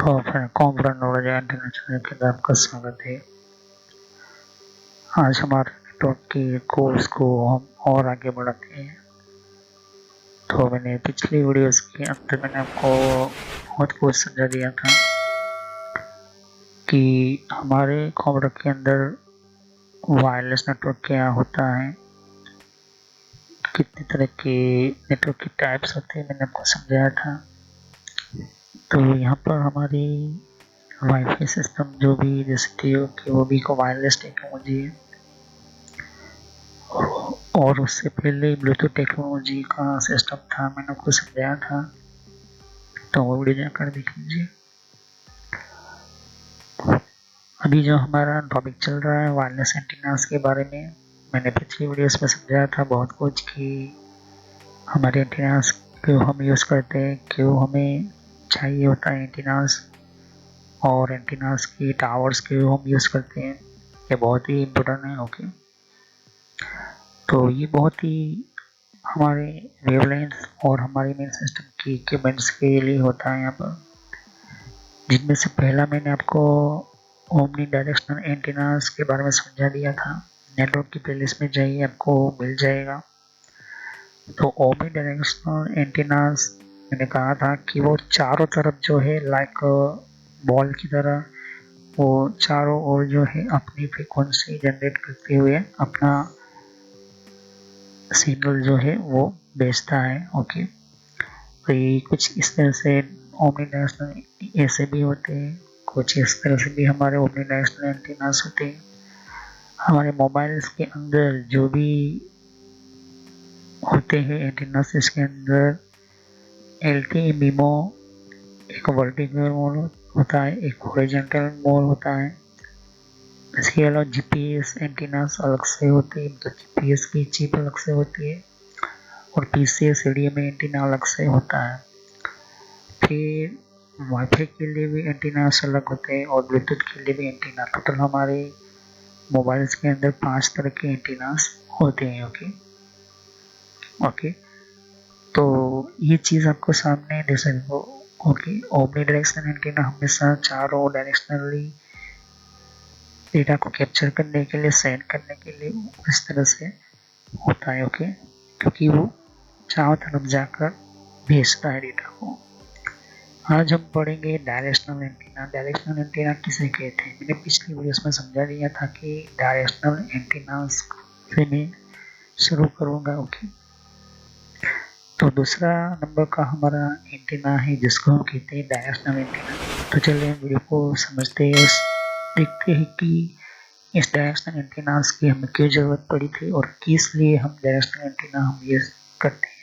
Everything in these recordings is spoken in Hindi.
तो फिर कॉम्प्रेंट नॉलेज एंटीना चैनल के अंदर आपका स्वागत है। आज हमारे नेटवर्क के कोर्स को हम और आगे बढ़ाते हैं। तो मैंने पिछली वीडियोस के अंदर मैंने आपको बहुत कुछ समझा दिया था कि हमारे कंप्यूटर के अंदर वायरलेस नेटवर्क क्या होता है, कितने तरह के नेटवर्क की टाइप्स होते हैं, मैंने आपको समझाया था। तो यहाँ पर हमारी वाईफाई सिस्टम जो भी जैसे टीओ की वो भी को वायरलेस टेक्नोलॉजी है, और उससे पहले ब्लूटूथ टेक्नोलॉजी का सिस्टम था, मैंने आपको समझाया था। तो वो वीडियो जाकर देख लीजिए। अभी जो हमारा टॉपिक चल रहा है वायरलेस एंटीनास के बारे में, मैंने पिछली वीडियोस में समझाया था बहुत कुछ कि हमारे एंटीनास क्यों हम यूज़ करते हैं, क्यों हमें चाहिए होता है एंटीनास, और एंटीनास की टावर्स क्यों हम यूज़ करते हैं। ये बहुत ही इम्पोर्टेंट है। ओके, तो ये बहुत ही हमारे वेवलेंथ और हमारे मेन सिस्टम की इक्विपमेंट्स के लिए होता है यहाँ पर, जिनमें से पहला मैंने आपको ओमनी डायरेक्शनल एंटीनास के बारे में समझा दिया था। नेटवर्क की प्लेलिस्ट में जाइए, आपको मिल जाएगा। तो ओमनी डायरेक्शनल एंटीनास मैंने कहा था कि वो चारों तरफ जो है लाइक बॉल की तरह वो चारों ओर जो है अपनी फ्रीक्वेंसी जनरेट करते हुए अपना सिग्नल जो है वो भेजता है। ओके, तो ये कुछ इस तरह से ओमनी डायरेक्शनल ऐसे भी होते हैं, कुछ इस तरह से भी हमारे ओमनी डायरेक्शनल एंटीनास होते हैं। हमारे मोबाइल्स के अंदर जो भी होते हैं एंटीनास, इसके अंदर एलटीई मीमो एक वर्टिकल मोड होता है, एक हॉरिजॉन्टल मोड होता है। इसके अलावा जीपीएस एंटीनास अलग से होते हैं, मतलब जीपीएस की चिप अलग से होती है, और पीसीएस एडीएमए एंटीना अलग से होता है। फिर वाईफाई के लिए भी एंटीनास अलग होते हैं और ब्लूटूथ के लिए भी एंटीना। टोटल हमारे मोबाइल्स के अंदर 5 तरह के एंटीनास होते हैं। ओके, तो ये चीज़ आपको सामने दे सकते हो। ओके, ओमनी डायरेक्शनल एंटीना हमेशा चारों डायरेक्शनली डेटा को कैप्चर करने के लिए, सेंड करने के लिए इस तरह से होता है। ओके, क्योंकि वो चारों तरफ जाकर भेजता है डेटा को। आज हम पढ़ेंगे डायरेक्शनल एंटीना। डायरेक्शनल एंटीना किसे कहते हैं, मैंने पिछली वीडियोस में समझा दिया था कि डायरेक्शनल एंटीना से मैं शुरू करूँगा। ओके, तो दूसरा नंबर का हमारा एंटीना है जिसको हम कहते हैं डायरेक्शनल एंटीना। तो चलिए वीडियो को समझते हैं, देखते हैं कि इस डायरेक्शनल एंटीनास की हमें क्यों ज़रूरत पड़ी थी और किस लिए हम डायरेक्शनल एंटीना हम यूज़ करते हैं।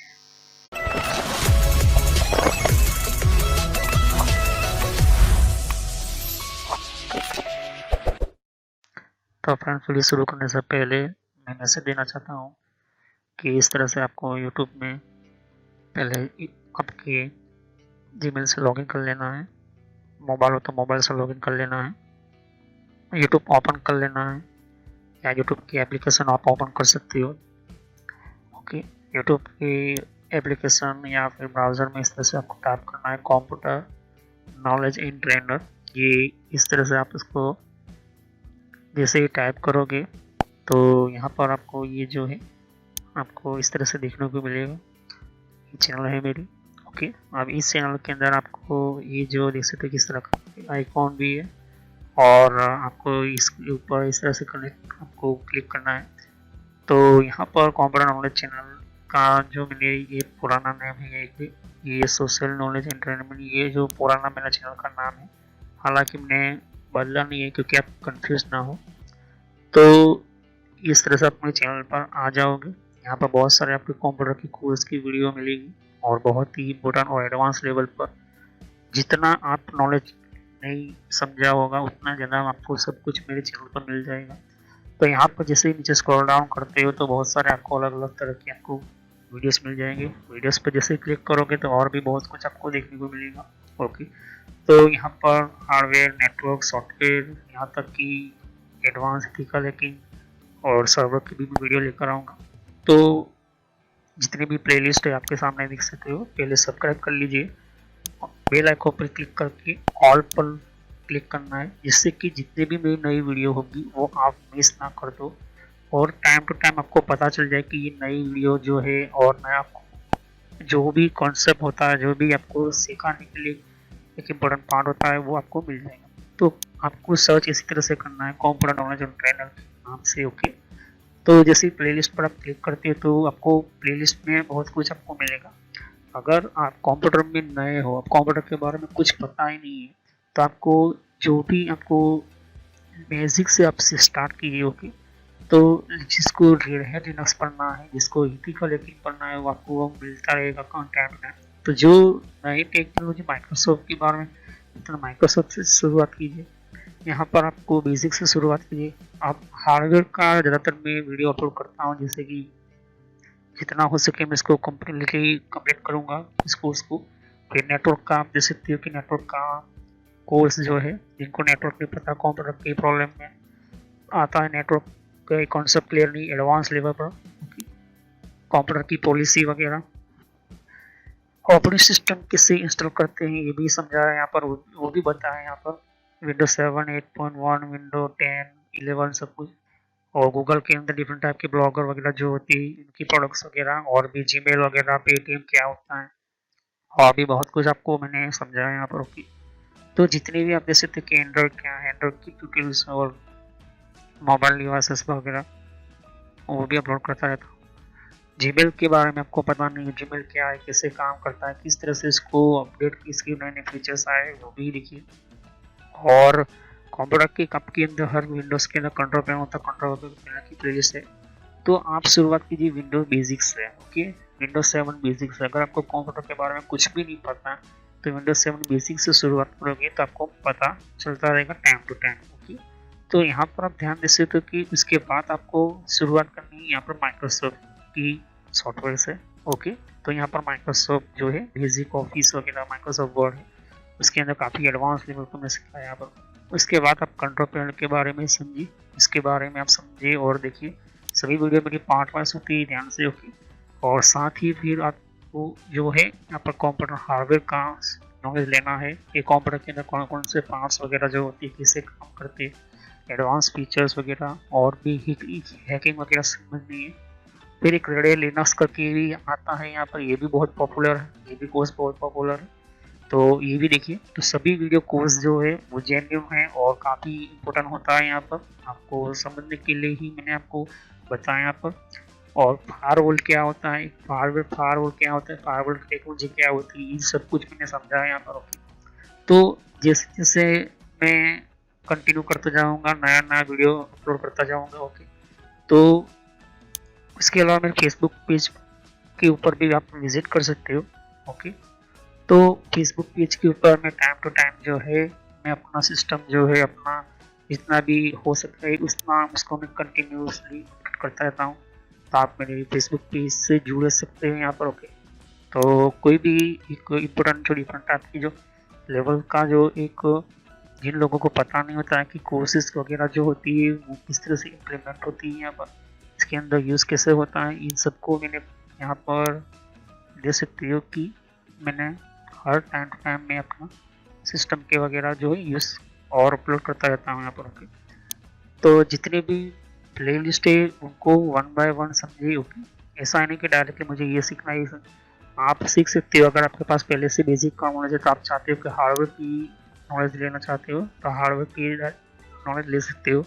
तो फ्रेंड्स, वीडियो शुरू करने से पहले मैं मैसेज देना चाहता हूँ कि इस तरह से आपको यूट्यूब में पहले आपके जीमेल से लॉगिन कर लेना है। मोबाइल हो तो मोबाइल से लॉगिन कर लेना है, यूट्यूब ओपन कर लेना है, या यूट्यूब की एप्लीकेशन आप ओपन कर सकते हो। ओके, यूट्यूब की एप्लीकेशन या फिर ब्राउज़र में इस तरह से आपको टाइप करना है कंप्यूटर नॉलेज इन ट्रेनर। ये इस तरह से आप इसको जैसे ही टाइप करोगे तो यहाँ पर आपको ये जो है आपको इस तरह से देखने को मिलेगा। ये चैनल है मेरी। ओके, अब इस चैनल के अंदर आपको ये जो देख सकते किस तरह का आइकॉन भी है, और आपको इसके ऊपर इस तरह से कनेक्ट आपको क्लिक करना है। तो यहाँ पर कंप्यूटर नॉलेज चैनल का जो मैंने ये पुराना नाम है, ये सोशल नॉलेज एंटरटेनमेंट, ये जो पुराना मेरा चैनल का नाम है, हालांकि मैंने बदला नहीं है क्योंकि आप कंफ्यूज ना हो। तो इस तरह से आप अपने चैनल पर आ जाओगे। यहाँ पर बहुत सारे आपके कंप्यूटर की कोर्स की वीडियो मिलेगी, और बहुत ही इम्पोर्टेंट और एडवांस लेवल पर जितना आप नॉलेज नहीं समझा होगा उतना ज़्यादा आपको सब कुछ मेरे चैनल पर मिल जाएगा। तो यहाँ पर जैसे ही नीचे स्क्रॉल डाउन करते हो तो बहुत सारे आपको अलग अलग तरह की आपको वीडियोस मिल जाएंगे। वीडियोस पर जैसे क्लिक करोगे तो और भी बहुत कुछ आपको देखने को मिलेगा। ओके, तो यहाँ पर हार्डवेयर, नेटवर्क, सॉफ्टवेयर, यहाँ तक कि एडवांस एथिकल हैकिंग और सर्वर की भी वीडियो लेकर आऊँगा। तो जितनी भी प्लेलिस्ट है आपके सामने देख सकते हो, पहले सब्सक्राइब कर लीजिए बेल आइकन पर क्लिक करके ऑल पर क्लिक करना है, जिससे कि जितने भी मेरी नई वीडियो होगी वो आप मिस ना कर दो और टाइम टू टाइम आपको पता चल जाए कि ये नई वीडियो जो है और नया जो भी कॉन्सेप्ट होता है, जो भी आपको सिखाने के लिए एक इम्पोर्टेंट पार्ट होता है वो आपको मिल जाएगा। तो आपको सर्च इसी तरह से करना है कंप्यूटर नॉलेज ऑन ट्रेनर नाम से। ओके, तो जैसे प्लेलिस्ट पर आप क्लिक करते हो तो आपको प्लेलिस्ट में बहुत कुछ आपको मिलेगा। अगर आप कंप्यूटर में नए हो, आप कंप्यूटर के बारे में कुछ पता ही नहीं है, तो आपको जो भी आपको बेसिक से आपसे स्टार्ट कीजिए। ओके, तो जिसको रेड हैट लिनक्स पढ़ना है, जिसको ईपी का लेकिन पढ़ना है, वो आपको वो मिलता रहेगा कंटेंट में। तो जो नई टेक्नोलॉजी माइक्रोसॉफ्ट के बारे में, तो माइक्रोसॉफ्ट से शुरुआत कीजिए। यहाँ पर आपको बेसिक से शुरुआत कीजिए। आप हार्डवेयर का ज़्यादातर मैं वीडियो अपलोड करता हूँ, जैसे कि जितना हो सके मैं इसको कम्प्लीटली कंप्लीट करूँगा इस कोर्स को। फिर नेटवर्क का आप देख सकते हो कि नेटवर्क का कोर्स जो है, जिनको नेटवर्क नहीं पता, कंप्यूटर की प्रॉब्लम में आता है, नेटवर्क का कॉन्सेप्ट क्लियर नहीं एडवांस लेवल पर, कंप्यूटर की पॉलिसी वगैरह, ऑपरेटिंग सिस्टम किससे इंस्टॉल करते हैं ये भी समझाया यहाँ पर, वो भी बताया यहाँ पर। विंडोज 7, 8.1, विंडो 10, 11 सब कुछ। और गूगल के अंदर डिफरेंट टाइप के ब्लॉगर वगैरह जो होती है, इनकी प्रोडक्ट्स वगैरह, और भी जीमेल वगैरह, पेटीएम क्या होता है, और भी बहुत कुछ आपको मैंने समझाया यहाँ पर। ओके, तो जितने भी आप देख सकते कि एंड्रॉइड क्या है, एंड्रॉइड की ट्यूटोरियल्स और मोबाइल डिवाइसेस वगैरह वो भी अपलोड करता रहता हूँ। जीमेल के बारे में आपको पता नहीं है, जीमेल क्या है, कैसे काम करता है, किस तरह से इसको अपडेट, इसके नए नए फीचर्स आए वो भी लिखिए। और कंप्यूटर के कप के अंदर हर विंडोज के अंदर कंट्रोल पैनल होता है, कंट्रोल पैनल की प्लेलिस्ट है। तो आप शुरुआत कीजिए विंडोज बेसिक्स से। ओके, विंडोज 7 बेसिक्स से। अगर आपको कंप्यूटर के बारे में कुछ भी नहीं पता तो विंडोज 7 बेसिक्स से शुरुआत करोगे तो आपको पता चलता रहेगा टाइम टू टाइम। ओके, तो यहाँ पर आप ध्यान दे सकते हो कि उसके बाद आपको शुरुआत करनी है यहाँ पर माइक्रोसॉफ्ट की सॉफ्टवेयर से। ओके, तो यहाँ पर माइक्रोसॉफ्ट जो है बेसिक ऑफिस वगैरह, माइक्रोसॉफ्ट वर्ड है, उसके अंदर काफ़ी एडवांस लेवल को मैं सिखाया यहाँ पर। उसके बाद आप कंट्रोल पैनल के बारे में समझिए, इसके बारे में आप समझिए और देखिए। सभी वीडियो मेरी पार्ट वाइज होती है, ध्यान से। ओके, और साथ ही फिर आपको जो है यहाँ पर कंप्यूटर हार्डवेयर का नॉलेज लेना है कि कंप्यूटर के अंदर कौन कौन से पार्ट्स वगैरह जो होती है, कैसे काम करते हैं, एडवांस फीचर्स वगैरह, और भी हैकिंग वगैरह समझनी है। फिर एक रेड लिनक्स करके भी आता है यहाँ पर, ये भी बहुत पॉपुलर है, ये भी कोर्स बहुत पॉपुलर है, तो ये भी देखिए। तो सभी वीडियो कोर्स जो है वो जेन्युइन है और काफ़ी इम्पोर्टेंट होता है यहाँ पर, आपको समझने के लिए ही मैंने आपको बताया यहाँ पर। और फायरवॉल क्या होता है, फायरवॉल क्या होता है, फायरवॉल टेक्नोलॉजी क्या होती है, ये सब कुछ मैंने समझाया यहाँ पर। ओके, तो जैसे जैसे मैं कंटिन्यू करता जाऊँगा, नया नया वीडियो अपलोड करता जाऊँगा। ओके, तो इसके अलावा मेरे फेसबुक पेज के ऊपर भी आप विजिट कर सकते हो। ओके, तो फेसबुक पेज के ऊपर मैं टाइम टू टाइम जो है मैं अपना सिस्टम जो है अपना जितना भी हो सकता है उतना उसको मैं कंटिन्यूसली करता रहता हूँ। तो आप मेरे फेसबुक पेज से जुड़ सकते हैं यहाँ पर। ओके, तो कोई भी एक इम्पोर्टेंट जो डिफरेंट टाइप की जो लेवल का जो एक, जिन लोगों को पता नहीं होता है कि कोर्सेज वगैरह जो होती है वो किस तरह से इम्प्लीमेंट होती है यहाँ पर, इसके अंदर यूज़ कैसे होता है, इन सबको मैंने यहाँ पर दे सकती हो कि मैंने हर टाइम टू टाइम में अपना सिस्टम के वगैरह जो है यूज़ और अपलोड करता रहता हूँ यहाँ पर। ओके, तो जितने भी प्ले लिस्ट है उनको 1 बाय 1 समझिए। ओके, ऐसा नहीं कि डायरेक्टली मुझे ये सीखना है, आप सीख सकते हो। अगर आपके पास पहले से बेसिक का नॉलेज है तो आप चाहते हो कि हार्डवेयर की नॉलेज लेना चाहते हो तो हार्डवेयर की नॉलेज ले सकते हो।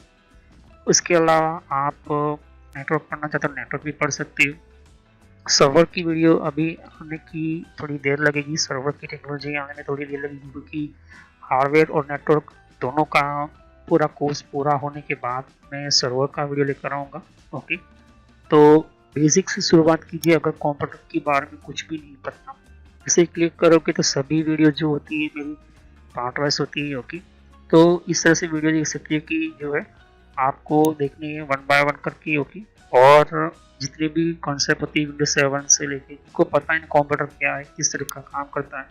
उसके अलावा आप नेटवर्क पढ़ना चाहते हो, नेटवर्क भी पढ़ सकते हो। सर्वर की वीडियो अभी आने की थोड़ी देर लगेगी, सर्वर की टेक्नोलॉजी आने में थोड़ी देर लगेगी, क्योंकि हार्डवेयर और नेटवर्क दोनों का पूरा कोर्स पूरा होने के बाद मैं सर्वर का वीडियो लेकर आऊँगा। ओके, तो बेसिक से शुरुआत कीजिए। अगर कंप्यूटर के बारे में कुछ भी नहीं पता, इसे क्लिक करोगे तो सभी वीडियो जो होती है मेरी पार्ट वाइज होती है। ओके, तो इस तरह से वीडियो देख सकती है कि जो है आपको देखनी है 1 बाय 1 करके। ओके, और जितने भी कॉन्सेप्ट होती है विंडोज 7 से लेके, जिनको पता है कंप्यूटर क्या है, किस तरह का काम करता है,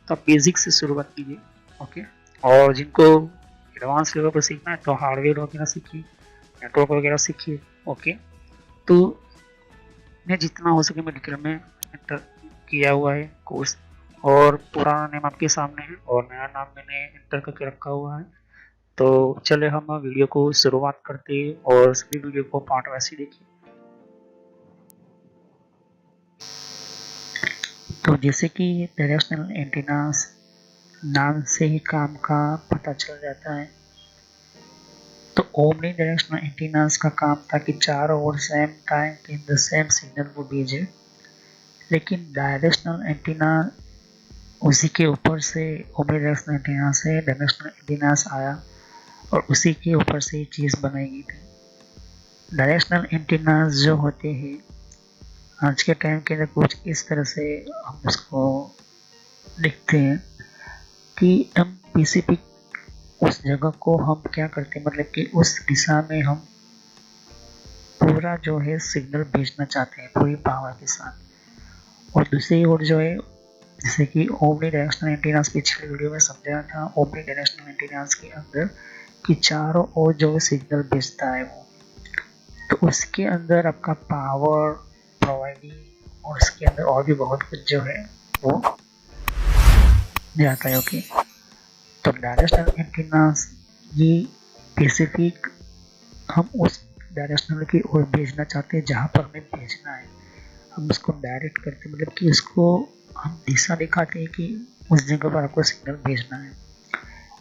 तो आप बेसिक से शुरुआत कीजिए। ओके, और जिनको एडवांस लेवल पर सीखना है तो हार्डवेयर वगैरह सीखिए, नेटवर्क वगैरह सीखिए। ओके, तो मैं जितना हो सके मैं डिटेल में एंटर किया हुआ है कोर्स, और पुराना नेम आपके सामने है और नया नाम मैंने इंटर करके रखा हुआ है। तो चले हम वीडियो को शुरुआत करते हैं और सभी वीडियो को पार्ट वैसे देखिए। तो जैसे कि डायरेक्शनल एंटीनास नाम से ही काम का पता चल जाता है, तो ओमनी डायरेक्शनल एंटीनास का काम था कि चारों ओर same time in the same signal को भेजे। लेकिन डायरेक्शनल एंटीना उसी के ऊपर से ओमनी डायरेक्शनल एंटीना से डायरेक्शनल एंटीनास आया और उसी के ऊपर से ये चीज़ बनाई गई थी। डायरेक्शनल एंटीनास जो होते हैं आज के टाइम के अंदर कुछ इस तरह से हम उसको लिखते हैं कि हम किसी भी उस जगह को हम क्या करते हैं, मतलब कि उस दिशा में हम पूरा जो है सिग्नल भेजना चाहते हैं पूरी पावर के साथ। और दूसरी ओर जो है, जैसे कि ओमनी डायरेक्शनल एंटीनास पिछले वीडियो में समझाया था, ओमनी डायरेक्शनल एंटीनास के अंदर कि चारों ओर जो सिग्नल भेजता है वो, तो उसके अंदर आपका पावर प्रोवाइडिंग और उसके अंदर और भी बहुत कुछ जो है वो जाता है। ओके, तो डायरेक्शनल एंटीनास ये स्पेसिफिक हम उस डायरेक्शनल की ओर भेजना चाहते हैं जहाँ पर हमें भेजना है, हम उसको डायरेक्ट करते हैं, मतलब कि उसको हम दिशा दिखाते हैं कि उस जगह पर आपको सिग्नल भेजना है,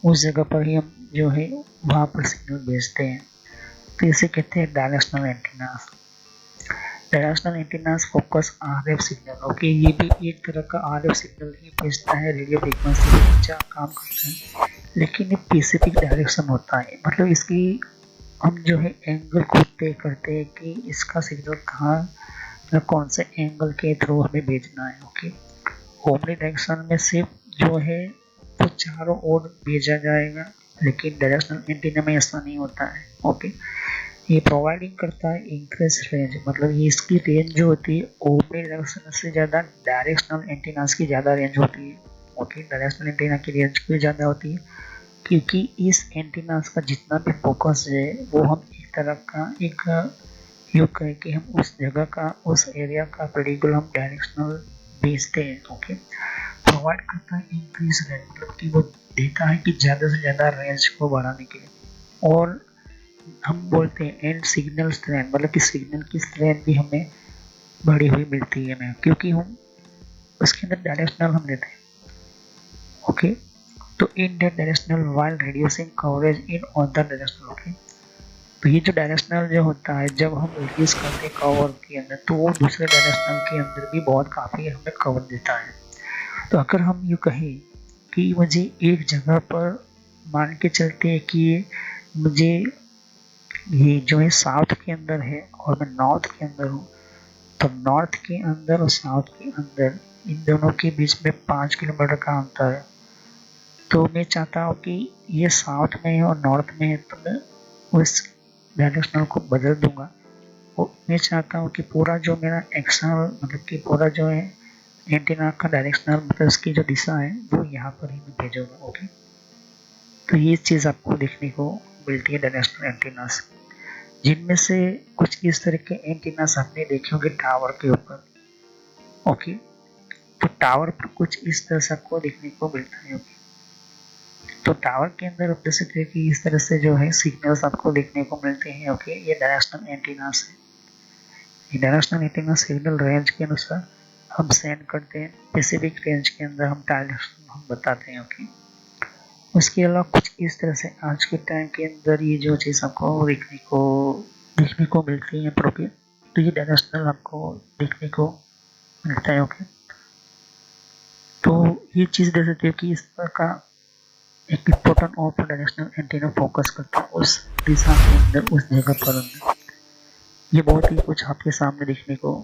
उस जगह पर ही हम जो है वहाँ पर सिग्नल भेजते हैं। तो इसे कहते हैं directional antennas. Directional antennas focus RF signal. Okay, ये भी एक तरह का आरएफ सिग्नल ही भेजता है, रेडियो फ्रीक्वेंसी पे नीचे काम करता है, लेकिन ये स्पेसिफिक डायरेक्शन होता है, मतलब इसकी हम जो है एंगल को तय करते हैं कि इसका सिग्नल कहाँ मतलब कौन से एंगल के थ्रू हमें भेजना है। ओके, ओमनी डायरेक्शन में सिर्फ जो है वो चारों ओर भेजा जाएगा, लेकिन डायरेक्शनल एंटीना में ऐसा नहीं होता है। ओके, ये प्रोवाइडिंग करता है इंक्रीज रेंज, मतलब ये इसकी रेंज जो होती है ओमनी डायरेक्शन से ज़्यादा डायरेक्शनल एंटीनास की ज़्यादा रेंज होती है। ओके, डायरेक्शनल एंटीना की रेंज भी ज़्यादा होती है क्योंकि इस एंटीनास का जितना भी फोकस है वो हम एक तरह का एक यूँ कहें कि हम उस जगह का उस एरिया का पर्टिकुलर हम डायरेक्शनल भेजते हैं। ओके, प्रोवाइड करता है इंक्रीज रेंज, मतलब कि वो देता है कि ज़्यादा से ज़्यादा रेंज को बढ़ाने के लिए। और हम बोलते हैं एंड सिग्नल स्ट्रेंथ, मतलब कि सिग्नल की स्ट्रेंथ भी हमें बढ़ी हुई मिलती है हमें, क्योंकि हम उसके अंदर डायरेक्शनल हम लेते हैं। ओके, तो in that directional while reducing coverage in other directional. Okay, तो ये जो डायरेक्शनल जो होता है जब हम रिड्यूस करते हैं कवर के अंदर, तो वो दूसरे डायरेक्शनल के अंदर भी बहुत काफ़ी हमें कवर देता है। तो अगर हम यूँ कहें कि मुझे एक जगह पर मान के चलते हैं कि मुझे ये जो है साउथ के अंदर है और मैं नॉर्थ के अंदर हूँ, तो नॉर्थ के अंदर और साउथ के अंदर इन दोनों के बीच में 5 किलोमीटर का अंतर है। तो मैं चाहता हूँ कि ये साउथ में है और नॉर्थ में है, तो मैं उस डायरेक्शनल को बदल दूंगा और मैं चाहता हूँ कि पूरा जो मेरा एक्सटर्नल मतलब कि पूरा जो है एंटीना का डायरेक्शनल मतलब उसकी जो दिशा है वो यहाँ पर ही मैं भेजूंगा। ओके, तो ये चीज़ आपको देखने को मिलती है डायरेक्शनल एंटीनास, जिनमें से कुछ इस तरह के एंटीनास आपने देखे होंगे टावर के ऊपर। ओके, तो टावर पर कुछ इस तरह से आपको देखने को मिलता है। ओके, तो टावर के अंदर आप देख सकते हैं कि इस तरह से जो है सिग्नल्स आपको देखने को मिलते हैं। ओके, ये डायरेक्शनल एंटीनास है। ये डायरेक्शनल एंटीना सिग्नल रेंज के अनुसार हम सेंड करते हैं, स्पेसिफिक रेंज के अंदर हम डायरेक्शन हम बताते हैं। ओके, उसके अलावा कुछ इस तरह से आज के टाइम के अंदर ये जो चीज़ आपको देखने को मिलती है। ओके, तो ये डायरेक्शनल आपको देखने को मिलता है। ओके, तो ये चीज़ देख सकते हो कि इस तरह का एक important of directional antenna focus करता है उस दिशा के अंदर उस जगह पर अंदर। ये बहुत ही कुछ आपके सामने देखने को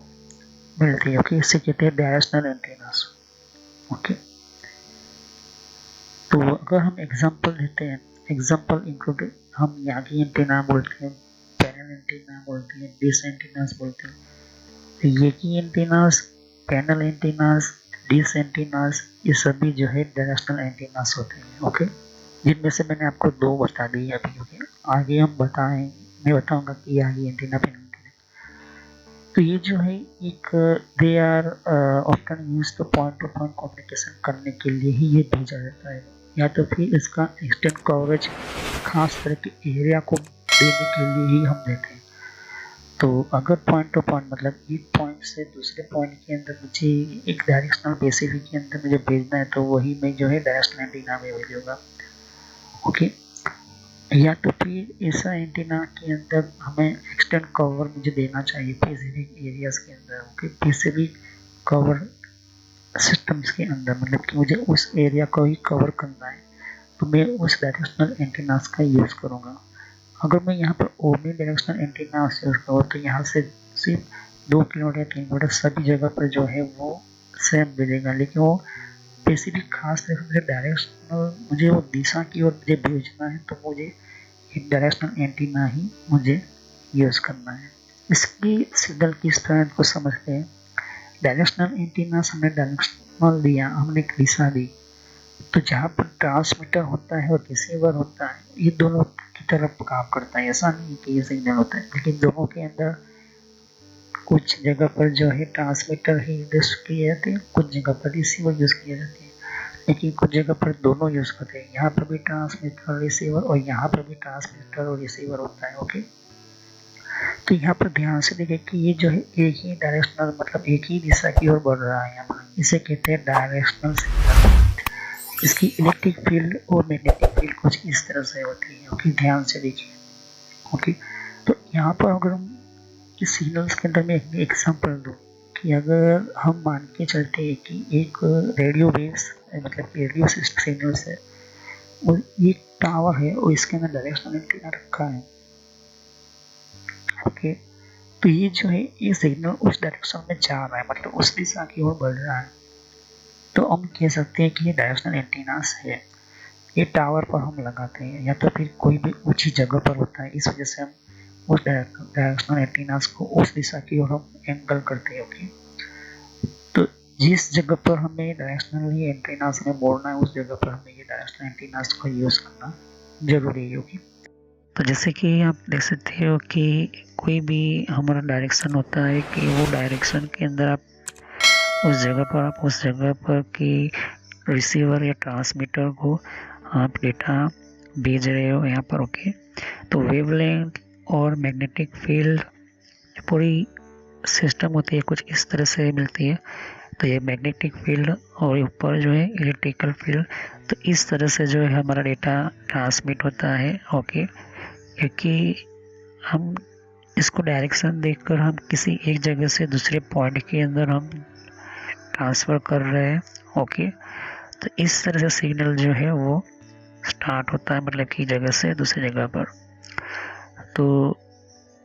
मिलती है। ओके, इससे कहते हैं डायरेक्शनल एंटीनास। ओके, तो अगर हम एग्जांपल लेते हैं, एग्जांपल इंक्लूड हम यागी एंटीना बोलते हैं, पैनल एंटीना बोलते हैं, डिश एंटीनास बोलते हैं। तो Yagi antennas, panel antennas, dish antennas, ये सभी जो है डायरेक्शनल एंटीनास होते हैं। ओके, जिनमें से मैंने आपको 2 बता दी अभी। ओके, आगे हम बताएं, मैं बताऊंगा कि यागी एंटीना, पैनल एंटीना। तो ये जो है एक they are often use to point to point communication करने के लिए ही ये भेजा जाता है, या तो फिर इसका एक्सटेंड कवरेज खास तरह के एरिया को देने के लिए ही हम देते हैं। तो अगर पॉइंट टू पॉइंट मतलब एक पॉइंट से दूसरे पॉइंट के अंदर मुझे एक डायरेक्शनल बेसिस के अंदर मुझे भेजना है, तो वही मैं जो है डायरेक्शनल एंटीना में भेजूंगा। ओके, या तो फिर ऐसा एंटीना के अंदर हमें एक्सटेंड कवर मुझे देना चाहिए स्पेसिफिक एरियाज के अंदर। ओके, स्पेसिफिक कवर सिस्टम्स के अंदर, मतलब कि मुझे उस एरिया को ही कवर करना है, तो मैं उस डायरेक्शनल एंटीनास का यूज़ करूँगा। अगर मैं यहाँ पर ओमनी डायरेक्शनल एंटीनास यूज़ करूँ तो यहाँ से सिर्फ 2 किलोमीटर 3 किलोमीटर सभी जगह पर जो है वो सेम मिलेगा, लेकिन वो स्पेसिफिक खास तरह से मुझे डायरेक्शनल मुझे वो दिशा की ओर मुझे भेजना है, तो मुझे एक डायरेक्शनल एंटीना ही मुझे यूज़ करना है। इसकी सिग्नल किस तरह को समझते हैं। डायरेक्शनल एंटीना हमने डायरेक्शनल दिया, हमने एक दिशा दी, तो जहाँ पर ट्रांसमीटर होता है और रिसीवर होता है, ये दोनों की तरफ काम करता है। ऐसा नहीं कि ये सिग्नल होता है, लेकिन दोनों के अंदर कुछ जगह पर जो है ट्रांसमीटर ही यूज किए जाते हैं, कुछ जगह पर रिसीवर यूज किए जाते हैं, लेकिन कुछ जगह पर दोनों यूज करते हैं। यहाँ पर भी ट्रांसमीटर रिसीवर और यहाँ पर भी ट्रांसमीटर और रिसीवर होता है। ओके, तो यहाँ पर ध्यान से देखें कि ये जो है एक ही डायरेक्शनल मतलब एक ही दिशा की ओर बढ़ रहा है, यहाँ पर इसे कहते हैं डायरेक्शनल सिग्नल। इसकी इलेक्ट्रिक फील्ड और मैग्नेटिक फील्ड कुछ इस तरह से होती है। ओके, ध्यान से देखिए। ओके, तो यहाँ पर अगर हम इस सिग्नल्स के अंदर में एक एग्जाम्पल दूँ कि अगर हम मान के चलते हैं कि एक रेडियो वेव्स मतलब रेडियो सिग्नल्स है और एक टावर है और इसके अंदर डायरेक्शनल एंटीना रखा है। ओके, तो ये जो है ये सिग्नल उस डायरेक्शन में जा रहा है, मतलब उस दिशा की ओर बढ़ रहा है, तो हम कह सकते हैं कि ये डायरेक्शनल एंटीनास है। ये टावर पर हम लगाते हैं या तो फिर कोई भी ऊंची जगह पर होता है, इस वजह से हम उस डायरेक्शनल एंटीनास को उस दिशा की ओर हम एंगल करते हैं। ओके, तो जिस जगह पर हमें डायरेक्शनली एंटीनास में मोड़ना है उस जगह पर हमें ये डायरेक्शनल एंटीनास का यूज़ करना जरूरी है। ओके, तो जैसे कि आप देख सकते हो कि कोई भी हमारा डायरेक्शन होता है कि वो डायरेक्शन के अंदर आप उस जगह पर कि रिसीवर या ट्रांसमीटर को आप डेटा भेज रहे हो यहाँ पर। ओके, तो वेवलेंथ और मैग्नेटिक फील्ड पूरी सिस्टम होती है कुछ इस तरह से मिलती है। तो ये मैग्नेटिक फील्ड और ऊपर जो है इलेक्ट्रिकल फील्ड, तो इस तरह से जो है हमारा डेटा ट्रांसमिट होता है। ओके, क्योंकि हम इसको डायरेक्शन देखकर हम किसी एक जगह से दूसरे पॉइंट के अंदर हम ट्रांसफ़र कर रहे हैं। ओके, तो इस तरह से सिग्नल जो है वो स्टार्ट होता है, मतलब कि जगह से दूसरी जगह पर। तो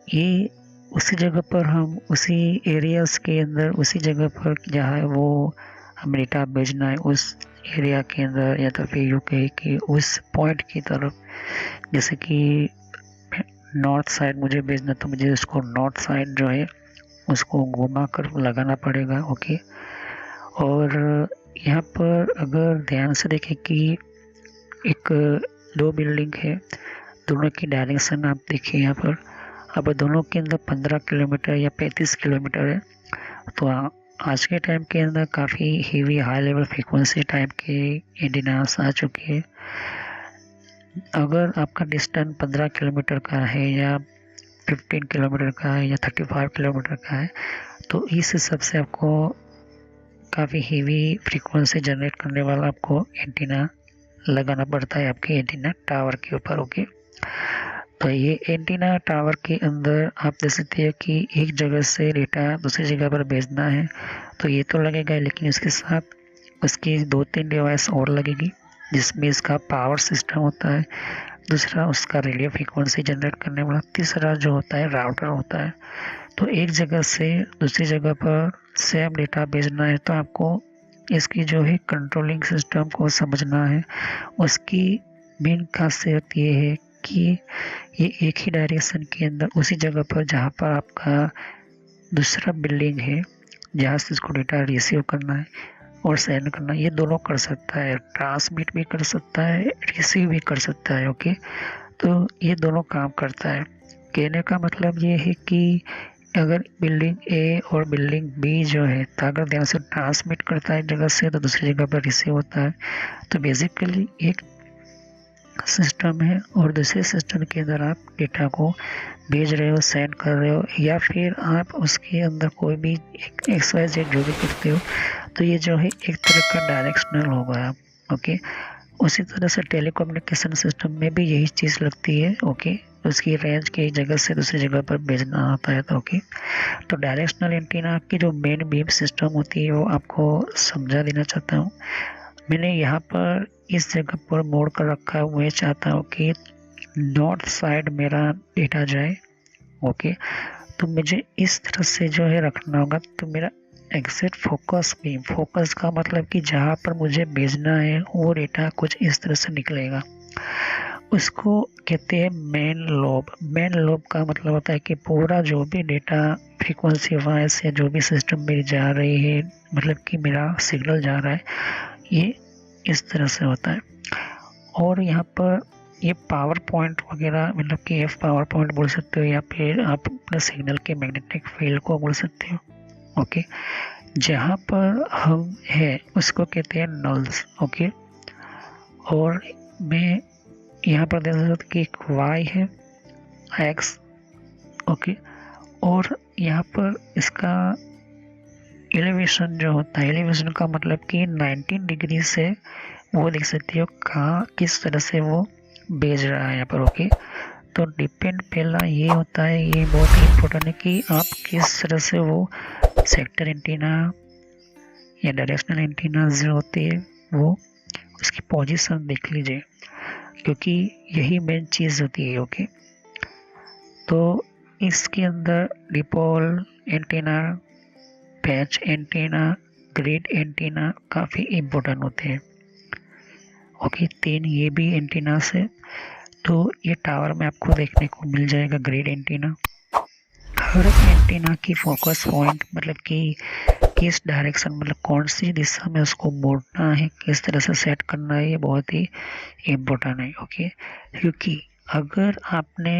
ये उसी जगह पर हम उसी एरियाज़ के अंदर उसी जगह पर जहाँ वो हमें डेटा भेजना है उस एरिया के अंदर या तो फिर यूँ कहे कि उस पॉइंट की तरफ, जैसे कि नॉर्थ साइड मुझे भेजना तो मुझे उसको नॉर्थ साइड जो है उसको घुमा कर लगाना पड़ेगा। ओके, और यहाँ पर अगर ध्यान से देखें कि एक दो बिल्डिंग है, दोनों की डायरेक्शन आप देखिए यहाँ पर, अब दोनों के अंदर 15 किलोमीटर या 35 किलोमीटर है। तो आज के टाइम के अंदर काफ़ी heavy high level frequency type के एंटीनास आ चुके हैं। अगर आपका डिस्टेंस 15 किलोमीटर का है या 15 किलोमीटर का है या 35 किलोमीटर का है, तो इस हिसाब से आपको काफ़ी हेवी फ्रीक्वेंसी जनरेट करने वाला आपको एंटीना लगाना पड़ता है आपके एंटीना टावर के ऊपर। ओके, तो ये एंटीना टावर के अंदर आप देख सकते हैं कि एक जगह से डेटा दूसरी जगह पर भेजना है, तो ये तो लगेगा, लेकिन इसके साथ उसकी 2-3 डिवाइस और लगेगी, जिसमें इसका पावर सिस्टम होता है, दूसरा उसका रेडियो फ्रीक्वेंसी जनरेट करने वाला, तीसरा जो होता है राउटर होता है। तो एक जगह से दूसरी जगह पर सेम डेटा भेजना है तो आपको इसकी जो है कंट्रोलिंग सिस्टम को समझना है। उसकी मेन खासियत ये है कि ये एक ही डायरेक्शन के अंदर उसी जगह पर जहाँ पर आपका दूसरा बिल्डिंग है, जहाँ से इसको डेटा रिसीव करना है और सेंड करना है, ये दोनों कर सकता है, ट्रांसमिट भी कर सकता है, रिसीव भी कर सकता है। ओके, तो ये दोनों काम करता है। कहने का मतलब ये है कि अगर बिल्डिंग ए और बिल्डिंग बी जो है, तो अगर ध्यान से ट्रांसमिट करता है एक जगह से तो दूसरी जगह पर रिसीव होता है। तो बेसिकली एक सिस्टम है और दूसरे सिस्टम के अंदर आप डेटा को भेज रहे हो, सेंड कर रहे हो, या फिर आप उसके अंदर कोई भी XYZ जो भी करते हो, तो ये जो है एक तरह का डायरेक्शनल होगा। ओके, उसी तरह से टेलीकम्युनिकेशन सिस्टम में भी यही चीज़ लगती है। ओके, उसकी रेंज की जगह से दूसरी जगह पर भेजना होता है। तो ओके, तो डायरेक्शनल एंटीना की जो मेन बीम सिस्टम होती है वो आपको समझा देना चाहता हूँ। मैंने यहाँ पर इस जगह पर मोड़ कर रखा है। मैं चाहता हूँ कि नॉर्थ साइड मेरा डेटा जाए। ओके, तो मुझे इस तरह से जो है रखना होगा। तो मेरा एग्जैक्ट फोकस बीम, फोकस का मतलब कि जहाँ पर मुझे भेजना है वो डेटा कुछ इस तरह से निकलेगा। उसको कहते हैं मेन लोब। मेन लोब का मतलब होता है कि पूरा जो भी डेटा फ्रीक्वेंसी वाइज या जो भी सिस्टम में जा रही है, मतलब कि मेरा सिग्नल जा रहा है, ये इस तरह से होता है। और यहाँ पर ये पावर पॉइंट वगैरह, मतलब कि एफ पावर पॉइंट बोल सकते हो, या फिर आप अपने सिग्नल के मैग्नेटिक फील्ड को बोल सकते हो। ओके, जहाँ पर हम है उसको कहते हैं नल्स। ओके, और मैं यहाँ पर देख सकता हूँ कि एक वाई है, एक्स। ओके, और यहाँ पर इसका एलिवेशन जो होता है, एलिवेशन का मतलब कि 19 डिग्री से वो देख सकते हो कहाँ किस तरह से वो भेज रहा है यहाँ पर। ओके, तो डिपेंड पहला ये होता है, ये बहुत ही इम्पोर्टेंट है कि आप किस तरह से वो सेक्टर एंटीना या डायरेक्शनल एंटीना जो होती है वो उसकी पोजीशन देख लीजिए, क्योंकि यही मेन चीज़ होती है। ओके, तो इसके अंदर dipole antenna, patch antenna, grid antenna काफ़ी इम्पोर्टेंट होते हैं। ओके, 3 ये भी एंटीनास है। तो ये टावर में आपको देखने को मिल जाएगा ग्रिड एंटीना। हर एंटीना की फोकस पॉइंट, मतलब कि किस डायरेक्शन, मतलब कौन सी दिशा में उसको मोड़ना है, किस तरह से सेट करना है, ये बहुत ही इम्पोर्टेंट है। ओके, क्योंकि अगर आपने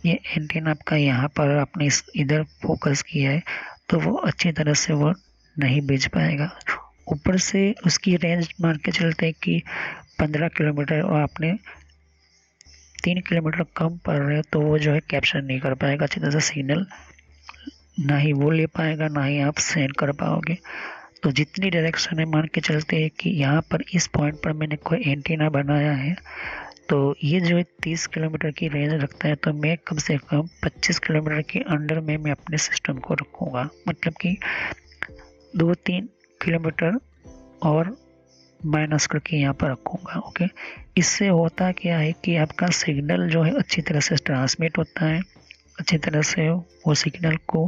ये एंटीना आपका यहाँ पर आपने इधर फोकस किया है तो वो अच्छी तरह से वो नहीं भेज पाएगा। ऊपर से उसकी रेंज मान के चलते हैं कि 15 किलोमीटर, और आपने 3 किलोमीटर कम पड़ रहे हो तो वो जो है कैप्चर नहीं कर पाएगा अच्छी तरह से सिग्नल, ना ही वो ले पाएगा, ना ही आप सेंड कर पाओगे। तो जितनी डायरेक्शन है मान के चलते हैं कि यहाँ पर इस पॉइंट पर मैंने कोई एंटीना बनाया है, तो ये जो है 30 किलोमीटर की रेंज रखता है, तो मैं कम से कम 25 किलोमीटर के अंडर में मैं अपने सिस्टम को रखूँगा। मतलब कि 2-3 किलोमीटर और माइनस करके यहाँ पर रखूँगा। ओके, इससे होता क्या है कि आपका सिग्नल जो है अच्छी तरह से ट्रांसमिट होता है, अच्छी तरह से वो सिग्नल को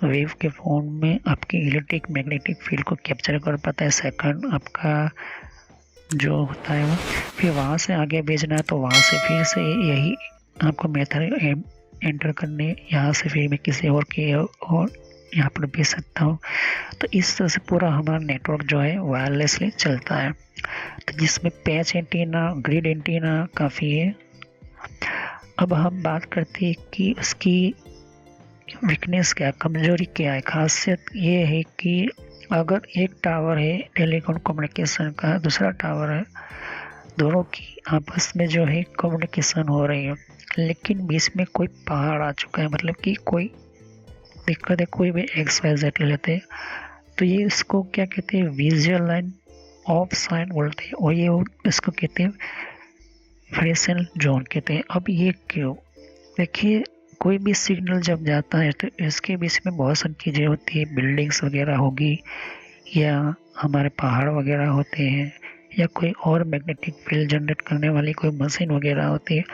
वेव के फॉर्म में आपकी इलेक्ट्रिक मैग्नेटिक फील्ड को कैप्चर कर पाता है। सेकंड आपका जो होता है वो फिर वहाँ से आगे भेजना है, तो वहाँ से फिर से यही आपको मेथड एंटर करने, यहाँ से फिर मैं किसी और के और यहाँ पर भेज सकता हूँ। तो इस तरह से पूरा हमारा नेटवर्क जो है वायरलेसली चलता है। तो जिसमें पैच एंटीना, ग्रिड एंटीना काफ़ी है। अब हम बात करते हैं कि उसकी वीकनेस क्या, कमजोरी क्या है। खासियत ये है कि अगर एक टावर है टेलीकॉम कम्युनिकेशन का, दूसरा टावर है, दोनों की आपस में जो है कम्युनिकेशन हो रही है, लेकिन बीच में कोई पहाड़ आ चुका है, मतलब कि कोई दिक्कत है, कोई भी XYZ लेते हैं, तो ये इसको क्या कहते हैं, विजुअल लाइन ऑफ साइन बोलते हैं, और ये इसको कहते हैं फ्रेसेल जोन कहते हैं। अब ये क्यों, देखिए कोई भी सिग्नल जब जाता है तो इसके बीच में बहुत सारी चीज़ें होती है, बिल्डिंग्स वगैरह होगी, या हमारे पहाड़ वगैरह होते हैं, या कोई और मैग्नेटिक फील्ड जनरेट करने वाली कोई मशीन वगैरह होती है।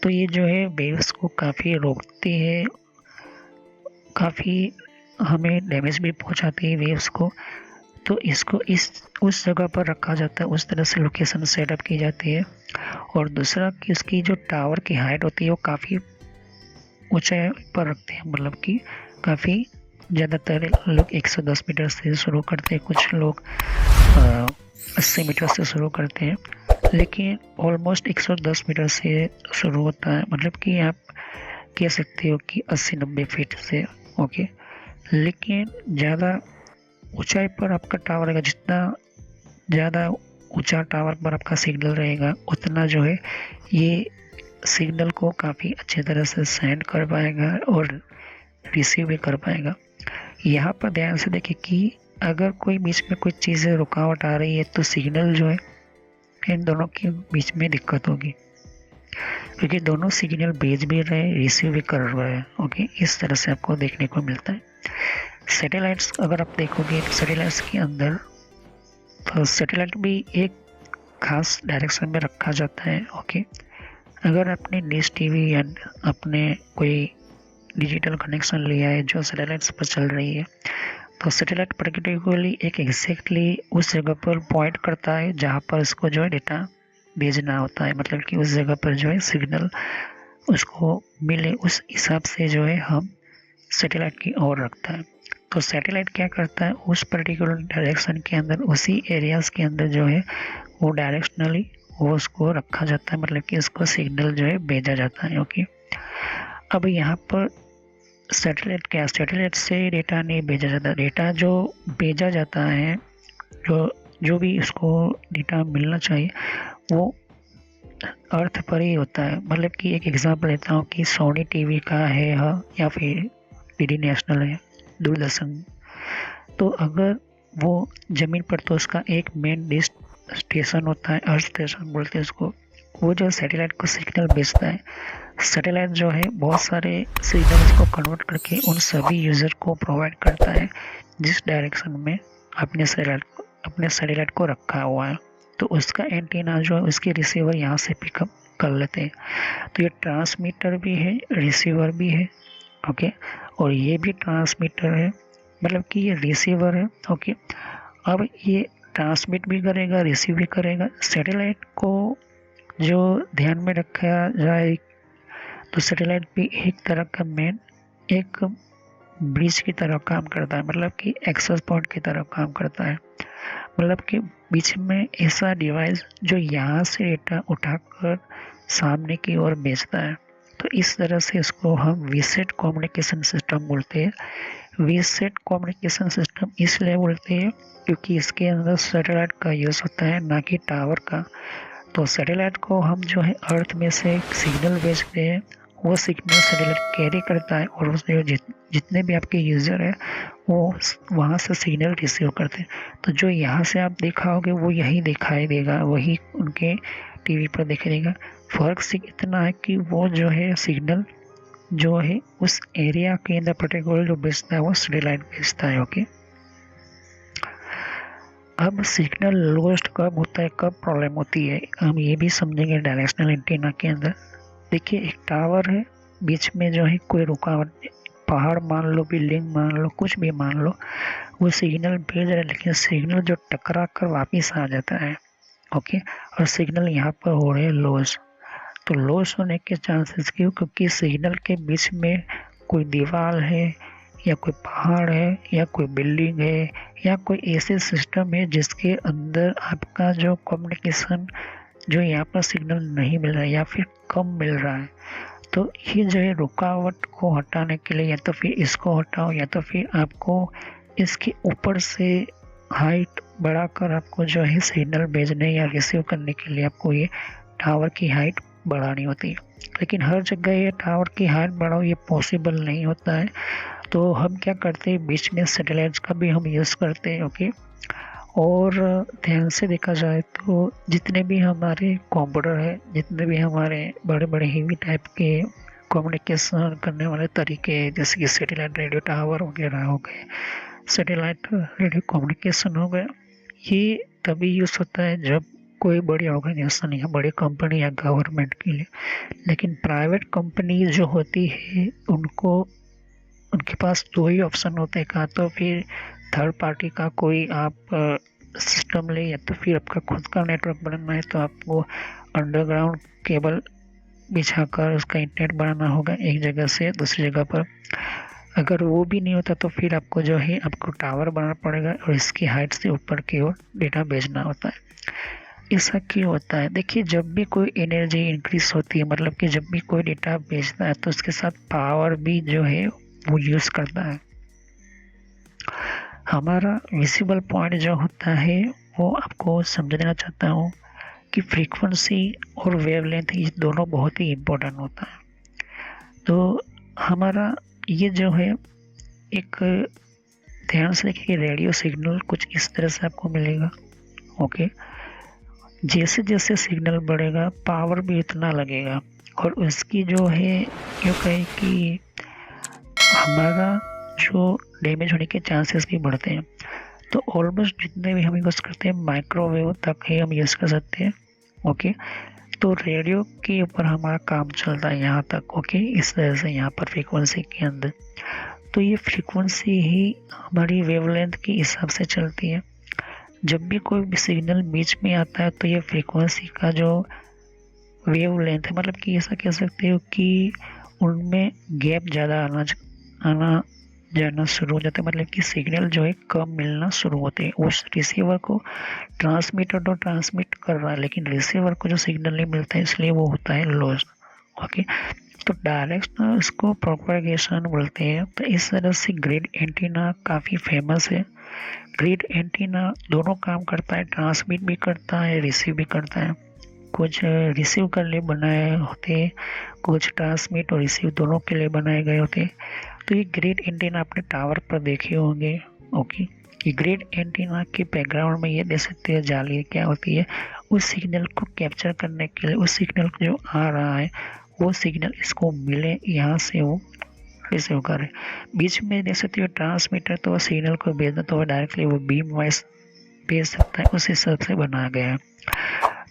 तो ये जो है वेव्स को काफ़ी रोकती है, काफ़ी हमें डैमेज भी पहुंचाती है वेव्स को। तो इसको उस जगह पर रखा जाता है, उस तरह से लोकेशन सेटअप की जाती है। और दूसरा कि इसकी जो टावर की हाइट होती है वो काफ़ी ऊंचाई पर रखते हैं, मतलब कि काफ़ी ज़्यादातर लोग 110 मीटर से शुरू करते हैं, कुछ लोग 80 मीटर से शुरू करते हैं, लेकिन ऑलमोस्ट 110 मीटर से शुरू होता है। मतलब कि आप कह सकते हो कि 80-90 फीट से ओके। लेकिन ज़्यादा ऊंचाई पर आपका टावर रहेगा, जितना ज़्यादा ऊंचा टावर पर आपका सिग्नल रहेगा उतना जो है ये सिग्नल को काफ़ी अच्छी तरह से सेंड कर पाएगा और रिसीव भी कर पाएगा। यहाँ पर ध्यान से देखिए कि अगर कोई बीच में कोई चीज़ रुकावट आ रही है तो सिग्नल जो है इन दोनों के बीच में दिक्कत होगी, क्योंकि दोनों सिग्नल भेज भी रहे हैं, रिसीव भी कर रहे हैं। ओके, इस तरह से आपको देखने को मिलता है। सैटेलाइट्स अगर आप देखोगे तो सैटेलाइट्स के अंदर तो सैटेलाइट भी एक खास डायरेक्शन में रखा जाता है। ओके, अगर आपने डिश टीवी या अपने कोई डिजिटल कनेक्शन लिया है जो सैटेलाइट्स पर चल रही है, तो सैटेलाइट पर्टिकुलरली एक एग्जैक्टली उस जगह पर पॉइंट करता है जहाँ पर उसको जो है डेटा भेजना होता है, मतलब कि उस जगह पर जो है सिग्नल उसको मिले, उस हिसाब से जो है हम सैटेलाइट की ओर रखता है। तो सैटेलाइट क्या करता है, उस पर्टिकुलर डायरेक्शन के अंदर, उसी एरियाज के अंदर जो है वो डायरेक्शनली वो उसको रखा जाता है, मतलब कि उसको सिग्नल जो है भेजा जाता है। ओके, अब यहाँ पर सैटेलाइट क्या, सैटेलाइट से डेटा नहीं भेजा जाता, डेटा जो भेजा जाता है, जो भी उसको डेटा मिलना चाहिए वो अर्थ पर ही होता है। मतलब कि एक एग्जांपल लेता हूँ कि सोनी टीवी का है या फिर डीडी नेशनल है, दूरदर्शन, तो अगर वो ज़मीन पर, तो उसका एक मेन डिश स्टेशन होता है, अर्थ स्टेशन बोलते हैं उसको, वो जो सैटेलाइट को सिग्नल भेजता है। सैटेलाइट जो है बहुत सारे सिग्नल्स को कन्वर्ट करके उन सभी यूज़र को प्रोवाइड करता है जिस डायरेक्शन में अपने सैटेलाइट को रखा हुआ है। तो उसका एंटीना जो है उसके रिसीवर यहाँ से पिकअप कर लेते हैं। तो ये ट्रांसमीटर भी है, रिसीवर भी है। ओके, और ये भी ट्रांसमीटर है, मतलब कि ये रिसीवर है। ओके, अब ये ट्रांसमिट भी करेगा, रिसीव भी करेगा। सैटेलाइट को जो ध्यान में रखा जाए तो सैटेलाइट भी एक तरह का मेन एक ब्रिज की तरह काम करता है, मतलब कि एक्सेस पॉइंट की तरह काम करता है। मतलब कि बीच में ऐसा डिवाइस जो यहाँ से डेटा उठाकर सामने की ओर भेजता है। तो इस तरह से इसको हम वीसेट कम्युनिकेशन सिस्टम बोलते हैं। वीसेट कम्युनिकेशन सिस्टम इसलिए बोलते हैं क्योंकि इसके अंदर सैटेलाइट का यूज़ होता है, ना कि टावर का। तो सैटेलाइट को हम जो है अर्थ में से सिग्नल भेजते हैं, वो सिग्नल सैटेलाइट कैरी करता है और उसमें जितने भी आपके यूज़र हैं वो वहाँ से सिग्नल रिसीव करते हैं। तो जो यहाँ से आप देखा होगे वो यही दिखाई देगा, वही उनके टीवी पर दिखाई देगा। फ़र्क सिर्फ इतना है कि वो जो है सिग्नल जो है उस एरिया के अंदर पर्टिकुलर जो भेजता है वो सैटेलाइट भेजता है। ओके, अब सिग्नल लॉस्ट कब होता है, कब प्रॉब्लम होती है, हम ये भी समझेंगे डायरेक्शनल एंटीना के अंदर। देखिए, एक टावर है, बीच में जो है कोई रुकावट, पहाड़ मान लो, बिल्डिंग मान लो, कुछ भी मान लो, वो सिग्नल भेज रहा है, लेकिन सिग्नल जो टकरा कर वापिस आ जाता है। ओके, और सिग्नल यहाँ पर हो रहे हैं लॉस। तो लॉस होने के चांसेस क्यों, क्योंकि सिग्नल के बीच में कोई दीवार है या कोई पहाड़ है या कोई बिल्डिंग है या कोई ऐसे सिस्टम है जिसके अंदर आपका जो कम्युनिकेशन जो यहाँ पर सिग्नल नहीं मिल रहा है या फिर कम मिल रहा है। तो ये जो है रुकावट को हटाने के लिए या तो फिर इसको हटाओ या तो फिर आपको इसके ऊपर से हाइट बढ़ाकर आपको जो है सिग्नल भेजने या रिसीव करने के लिए आपको ये टावर की हाइट बढ़ानी होती है। लेकिन हर जगह ये टावर की हाइट बढ़ाओ ये पॉसिबल नहीं होता है। तो हम क्या करते हैं, बीच में सैटेलाइट्स का भी हम यूज़ करते हैं। ओके, और ध्यान से देखा जाए तो जितने भी हमारे कंप्यूटर है, जितने भी हमारे बड़े बड़े हेवी टाइप के कम्युनिकेशन करने वाले तरीके जैसे कि सैटेलाइट रेडियो टावर वगैरह हो गए, सैटेलाइट रेडियो कम्युनिकेशन हो गया, ये तभी यूज़ होता है जब कोई बड़ी ऑर्गेनाइजेशन या बड़ी कंपनी या गवर्नमेंट के लिए। लेकिन प्राइवेट कंपनी जो होती है उनके पास दो ही ऑप्शन होते हैं, का तो फिर थर्ड पार्टी का कोई आप सिस्टम ले या तो फिर आपका खुद का नेटवर्क बनाना है, तो आपको अंडरग्राउंड केबल बिछाकर उसका इंटरनेट बनाना होगा एक जगह से दूसरी जगह पर। अगर वो भी नहीं होता तो फिर आपको जो है आपको टावर बनाना पड़ेगा और इसकी हाइट से ऊपर की ओर डेटा भेजना होता है। ऐसा क्यों होता है, देखिए, जब भी कोई एनर्जी इंक्रीज होती है, मतलब कि जब भी कोई डेटा भेजता है तो उसके साथ पावर भी जो है वो यूज़ करता है। हमारा विजिबल पॉइंट जो होता है वो आपको समझ देना चाहता हूँ कि फ्रीक्वेंसी और वेवलेंथ ये दोनों बहुत ही इम्पोर्टेंट होता है। तो हमारा ये जो है एक ध्यान से देखिए कि रेडियो सिग्नल कुछ इस तरह से आपको मिलेगा। ओके, जैसे जैसे सिग्नल बढ़ेगा पावर भी उतना लगेगा और उसकी जो है यूँ कहें कि हमारा जो डैमेज होने के चांसेस भी बढ़ते हैं। तो ऑलमोस्ट जितने भी हम यूज़ करते हैं माइक्रोवेव तक ही हम यूज़ कर सकते हैं। ओके, तो रेडियो के ऊपर हमारा काम चलता है यहाँ तक। ओके, इस तरह से यहाँ पर फ्रीक्वेंसी के अंदर तो ये फ्रीक्वेंसी ही हमारी वेवलेंथ के हिसाब से चलती है। जब भी कोई भी सिग्नल बीच में आता है तो ये फ्रीक्वेंसी का जो वेवलेंथ है, मतलब कि ऐसा कह सकते हो कि उनमें गैप ज़्यादा आना जाना शुरू हो जाता है, मतलब कि सिग्नल जो है कम मिलना शुरू होते हैं। उस रिसीवर को ट्रांसमीटर तो ट्रांसमिट कर रहा है लेकिन रिसीवर को जो सिग्नल नहीं मिलता है इसलिए वो होता है लॉस। ओके, तो डायरेक्शनल इसको प्रोपगेशन बोलते हैं। तो इस तरह से ग्रिड एंटीना काफ़ी फेमस है। ग्रिड एंटीना दोनों काम करता है, ट्रांसमिट भी करता है, रिसीव भी करता है। कुछ रिसीव करने लिए बनाए होते, कुछ ट्रांसमिट और रिसीव दोनों के लिए बनाए गए होते। तो ये ग्रिड एंटीना आपने टावर पर देखे होंगे। ओके, ये ग्रिड एंटीना के बैकग्राउंड में ये देख सकते हैं जाली क्या होती है, उस सिग्नल को कैप्चर करने के लिए, उस सिग्नल जो आ रहा है वो सिग्नल इसको मिले, यहाँ से वो रिसीव करे। बीच में देख सकते हो ट्रांसमीटर, तो सिग्नल को भेजना तो डायरेक्टली वो बीम वाइज भेज सकता है, उस हिसाब से बनाया गया है।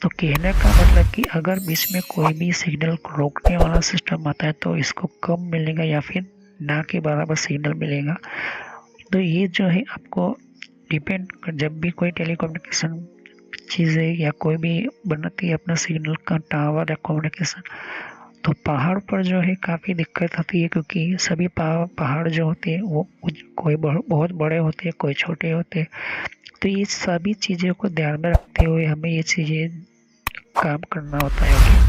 तो कहने का मतलब कि अगर बीच में कोई भी सिग्नल को रोकने वाला सिस्टम आता है तो इसको कम मिलेगा या फिर ना के बराबर सिग्नल मिलेगा। तो ये जो है आपको डिपेंड, जब भी कोई टेलीकम्युनिकेशन चीज़ें या कोई भी बनाती है अपना सिग्नल का टावर या कम्युनिकेशन, तो पहाड़ पर जो है काफ़ी दिक्कत आती है क्योंकि सभी पहाड़ जो होते हैं वो कोई बहुत बड़े होते हैं, कोई छोटे होते हैं। तो ये सभी चीज़ों को ध्यान में रखते हुए हमें ये चीज़ें काम करना होता है।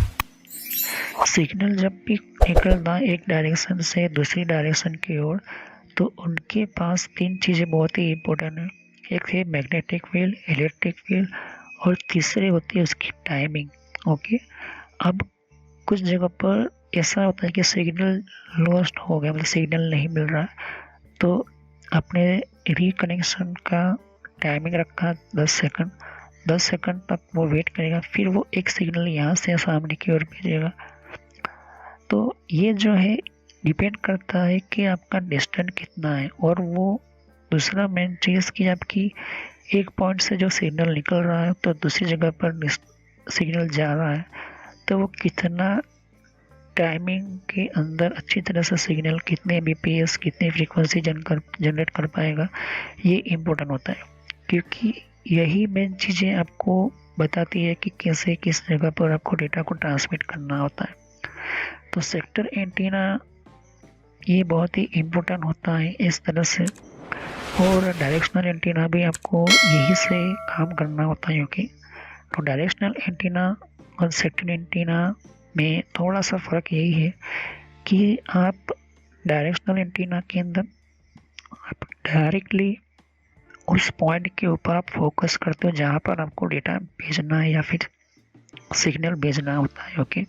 सिग्नल जब भी निकलना एक डायरेक्शन से दूसरी डायरेक्शन की ओर, तो उनके पास तीन चीज़ें बहुत ही इम्पोर्टेंट है। एक है मैग्नेटिक फील्ड, इलेक्ट्रिक फील्ड और तीसरी होती है उसकी टाइमिंग। ओके, अब कुछ जगह पर ऐसा होता है कि सिग्नल लॉस्ट हो गया, मतलब सिग्नल नहीं मिल रहा, तो आपने रिकनेक्शन का टाइमिंग रखा 10 सेकंड। 10 सेकंड तक वो वेट करेगा, फिर वो एक सिग्नल यहाँ से सामने की ओर भेजेगा। तो ये जो है डिपेंड करता है कि आपका डिस्टेंस कितना है, और वो दूसरा मेन चीज़ कि आपकी एक पॉइंट से जो सिग्नल निकल रहा है तो दूसरी जगह पर सिग्नल जा रहा है, तो वो कितना टाइमिंग के अंदर अच्छी तरह से सिग्नल कितने बीपीएस कितनी फ्रीक्वेंसी जनरेट कर पाएगा, ये इम्पोर्टेंट होता है। क्योंकि यही मेन चीज़ें आपको बताती है कि कैसे किस जगह पर आपको डेटा को ट्रांसमिट करना होता है। तो सेक्टर एंटीना ये बहुत ही इम्पोर्टेंट होता है इस तरह से, और डायरेक्शनल एंटीना भी आपको यही से काम करना होता है। क्योंकि तो डायरेक्शनल एंटीना और सेक्टर एंटीना में थोड़ा सा फ़र्क यही है कि आप डायरेक्शनल एंटीना के अंदर आप डायरेक्टली उस पॉइंट के ऊपर आप फोकस करते हो जहाँ पर आपको डेटा भेजना है या फिर सिग्नल भेजना होता है। ओके,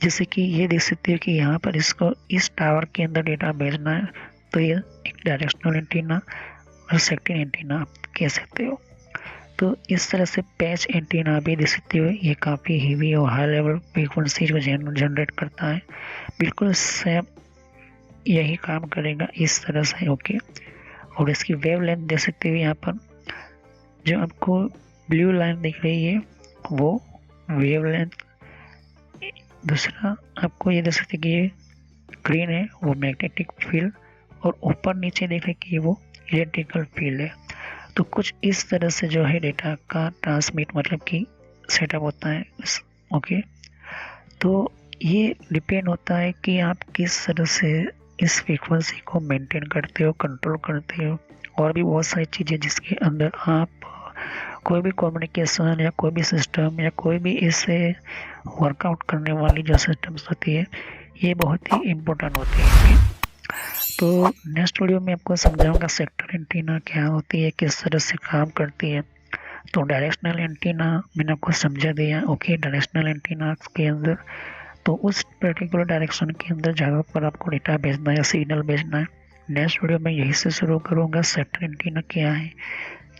जैसे कि ये देख सकते हो कि यहाँ पर इसको इस टावर के अंदर डेटा भेजना है, तो ये एक डायरेक्शनल एंटीना और सेक्टर एंटीना आप कह सकते हो। तो इस तरह से पैच एंटीना भी देख सकते हो, ये काफ़ी हेवी और हाई लेवल फ्रीक्वेंसी जो जनरेट करता है, बिल्कुल सेम यही काम करेगा इस तरह से। ओके, और इसकी वेव लेंथ देख सकते हो, यहाँ पर जो आपको ब्लू लाइन दिख रही है वो वेव लेंथ, दूसरा आपको ये देख सकते कि ये ग्रीन है वो मैग्नेटिक फील्ड, और ऊपर नीचे देख रहे कि वो इलेक्ट्रिकल फील्ड है। तो कुछ इस तरह से जो है डेटा का ट्रांसमिट मतलब कि सेटअप होता है। ओके, तो ये डिपेंड होता है कि आप किस तरह से इस फ्रीक्वेंसी को मेंटेन करते हो, कंट्रोल करते हो, और भी बहुत सारी चीज़ें जिसके अंदर आप कोई भी कम्युनिकेशन या कोई भी सिस्टम या कोई भी इससे वर्कआउट करने वाली जो सिस्टम्स होती है ये बहुत ही इम्पोर्टेंट होती है। तो नेक्स्ट वीडियो में आपको समझाऊंगा सेक्टर एंटीना क्या होती है, किस तरह से काम करती है। तो डायरेक्शनल एंटीना मैंने आपको समझा दिया। ओके, डायरेक्शनल एंटीना के अंदर तो उस पर्टिकुलर डायरेक्शन के अंदर जगह पर आपको डेटा भेजना है या सिग्नल भेजना है। नेक्स्ट वीडियो में यही से शुरू करूँगा। सेक्टर एंटीना क्या है,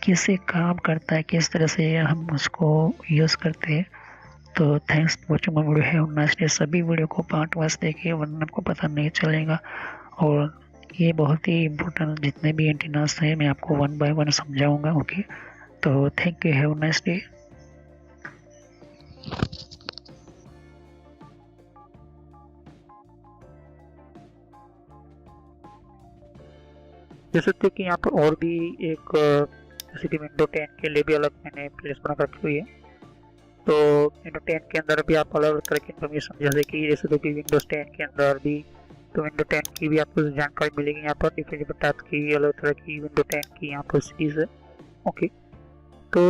किससे काम करता है, किस तरह से हम उसको यूज़ करते हैं। तो thanks for watching my video. Have nice day. सभी वीडियो को पार्ट वाइज देखिए वरना आपको पता नहीं चलेगा। और ये बहुत ही इम्पोर्टेंट जितने भी एंटीनास हैं मैं आपको वन बाय वन समझाऊंगा। ओके, तो thank you. Have nice day. जैसे कि यहाँ पर और भी एक जैसे कि विंडो 10 के लिए भी अलग मैंने प्लेलिस्ट बना रखी हुई है। तो विंडो 10 के अंदर भी आप अलग अलग तरह की इन्फॉर्मेशन जैसे कि विंडोज 10 के अंदर भी तो विंडो 10 की भी आपको जानकारी मिलेगी। यहाँ पर डिफरेंट टाइप की अलग तरह की विंडो 10 की यहाँ पर सीरीज है। ओके, तो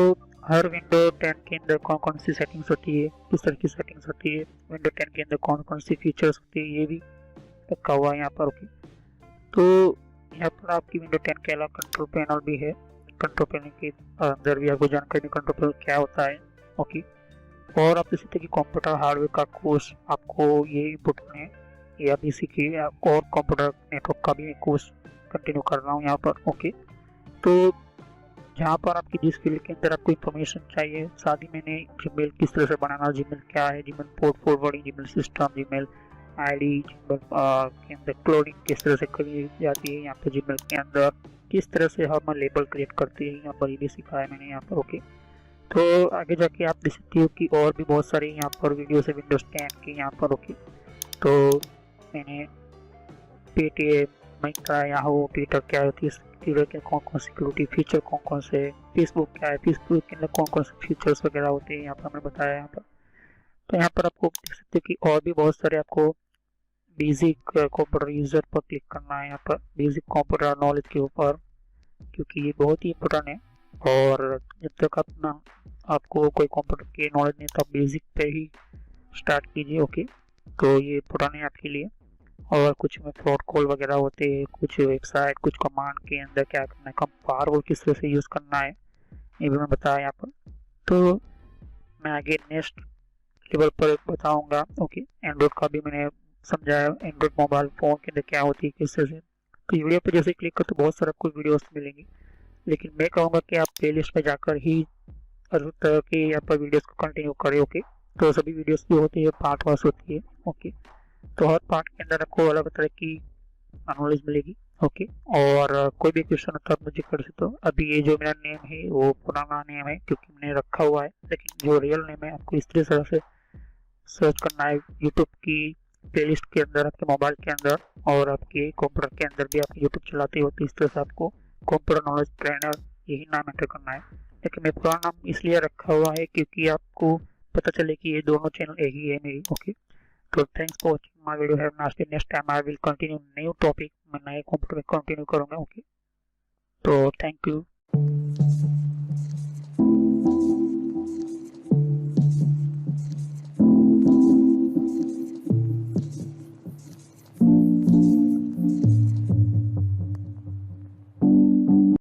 हर विंडो 10 के अंदर कौन कौन सी सेटिंग्स होती है, किस तरह की सेटिंग्स होती है, विंडो 10 के अंदर कौन कौन सी फीचर्स होती है, ये भी रखा हुआ है यहाँ पर। ओके, तो यहाँ पर आपकी विंडो 10 के अलावा कंट्रोल पैनल भी है। कंट्रोल पैनल के अंदर भी आपको जानकारी कंट्रोल पैनल क्या होता है। ओके, और आप जैसे कि कंप्यूटर हार्डवेयर का कोर्स आपको ये इम्पोर्टेंट है, या बेसिकली और कंप्यूटर नेटवर्क का भी कोर्स कंटिन्यू कर रहा हूँ यहाँ पर। ओके, तो जहाँ पर आपकी जिस फील्ड के अंदर आपको इन्फॉर्मेशन चाहिए, साथ ही मैंने जीमेल किस तरह से बनाना, जीमेल क्या है, Gmail port forwarding, Gmail system, Gmail ID, Gmail के अंदर क्लोनिंग किस तरह से करी जाती है, यहाँ पर जीमेल के अंदर किस तरह से हम लेबल क्रिएट करते हैं, यहाँ पर ये भी सिखाया मैंने यहाँ पर। ओके, तो आगे जाके आप देख सकते हो कि और भी बहुत सारी यहाँ पर वीडियोस है विंडोज 10 की यहाँ पर। ओके, तो मैंने पेटीएम, मिंत्रा, याहू, ट्विटर क्या होती है, ट्विटर के कौन कौन सिक्योरिटी फीचर कौन कौन से, फेसबुक क्या है, फेसबुक के अंदर कौन कौन से फीचर्स वगैरह होते हैं यहाँ पर हमने बताया यहाँ पर। तो यहाँ पर आपको देख सकते हो कि और भी बहुत सारे आपको बेसिक कंप्यूटर यूजर पर क्लिक करना है यहाँ पर, बेसिक कंप्यूटर नॉलेज के ऊपर, क्योंकि ये बहुत ही इम्पोर्टेंट है। और जब तक अपना आपको कोई कंप्यूटर की नॉलेज नहीं तो आप बेसिक पे ही स्टार्ट कीजिए। ओके, तो ये इम्पोर्टेंट है आपके लिए। और कुछ में फ्रॉड कॉल वगैरह होते हैं, कुछ वेबसाइट, कुछ कमांड के अंदर क्या करना है, कम फायरवॉल किस तरह से यूज़ करना है, ये भी मैं बताया यहाँ पर। तो मैं आगे नेक्स्ट लेवल पर बताऊंगा। ओके, एंड्रॉइड का भी मैंने समझाया, एंड्रॉइड मोबाइल फ़ोन के अंदर क्या होती है किस तरह से। तो वीडियो पर जैसे क्लिक कर तो बहुत सारा कुछ वीडियोस मिलेंगी, लेकिन मैं कहूँगा कि आप प्ले लिस्ट में जाकर ही हर तरह की यहाँ पर वीडियोस को कंटिन्यू करें। ओके, तो सभी वीडियोस भी होती है, पार्ट वाइज होती है। ओके, तो हर पार्ट के अंदर आपको अलग तरह की नॉलेज मिलेगी। ओके, और कोई भी क्वेश्चन होता है मुझे कर सकते हो। अभी ये जो मेरा नेम है वो पुराना नेम है क्योंकि मैंने रखा हुआ है, लेकिन जो रियल नेम है आपको इस तरह से सर्च करना है यूट्यूब की प्लेलिस्ट के अंदर, आपके मोबाइल के अंदर, और आपके कंप्यूटर के अंदर भी आप यूट्यूब चलाते हो तो इस तरह से आपको कंप्यूटर नॉलेज ट्रेनर यही नाम एंटर करना है। लेकिन मैं पुराना नाम इसलिए रखा हुआ है क्योंकि आपको पता चले कि ये दोनों चैनल एक ही है मेरी। ओके, तो thanks for watching my video. Have nice day. Next time I will continue new topic, मैं नए कंप्यूटर में कंटिन्यू करूँगा। ओके, तो थैंक यू।